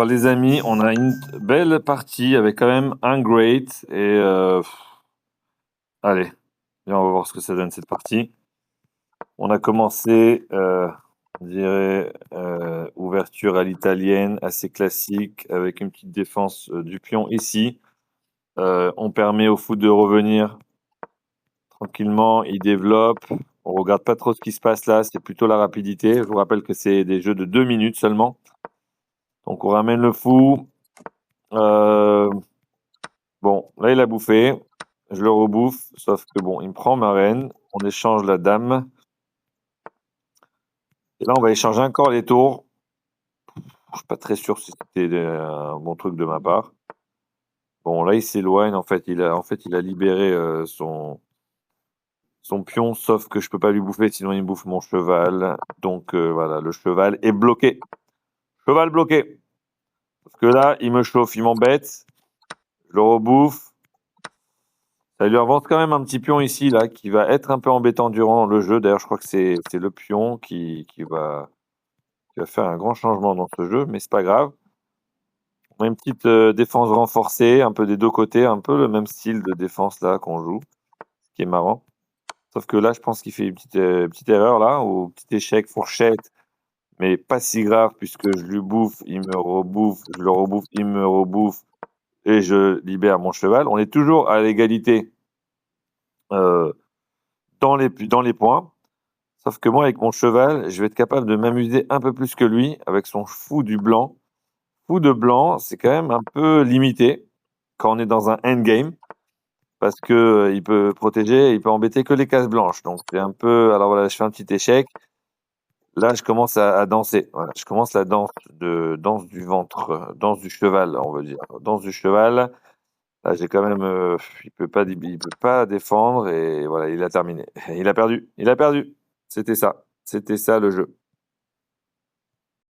Alors les amis, on a une belle partie avec quand même un great et allez, viens, on va voir ce que ça donne cette partie. On a commencé, on dirait, ouverture à l'italienne, assez classique, avec une petite défense du pion ici. On permet au foot de revenir tranquillement, il développe. On regarde pas trop ce qui se passe là, c'est plutôt la rapidité. Je vous rappelle que c'est des jeux de 2 minutes seulement. Donc on ramène le fou. Euh, Bon, là, il a bouffé. Je le rebouffe, sauf que bon, il me prend ma reine. On échange la dame. Et là, on va échanger encore les tours. Je suis pas très sûr si c'était un bon truc de ma part. Bon, là, il s'éloigne. En fait, il a libéré son pion, sauf que je peux pas lui bouffer, sinon il me bouffe mon cheval. Donc voilà, le cheval est bloqué. Cheval bloqué. Parce que là, il me chauffe, il m'embête. Je le rebouffe. Ça lui avance quand même un petit pion ici, là, qui va être un peu embêtant durant le jeu. D'ailleurs, je crois que c'est le pion qui va faire un grand changement dans ce jeu, mais c'est pas grave. On a une petite défense renforcée, un peu des deux côtés, un peu le même style de défense là qu'on joue, ce qui est marrant. Sauf que là, je pense qu'il fait une petite erreur là, ou petit échec, fourchette, mais pas si grave puisque je lui bouffe, il me rebouffe, je le rebouffe, il me rebouffe, et je libère mon cheval. On est toujours à l'égalité euh, dans les points. Sauf que moi, avec mon cheval, je vais être capable de m'amuser un peu plus que lui avec son fou du blanc. Fou de blanc, c'est quand même un peu limité quand on est dans un endgame parce que il peut protéger, il peut embêter que les cases blanches. Donc c'est un peu. Alors voilà, je fais un petit échec. Là, je commence à danser. Voilà, je commence la danse du ventre, danse du cheval, on veut dire. Danse du cheval. Là, j'ai quand même. Il peut pas défendre et voilà, il a terminé. Il a perdu. Il a perdu. C'était ça. C'était ça le jeu.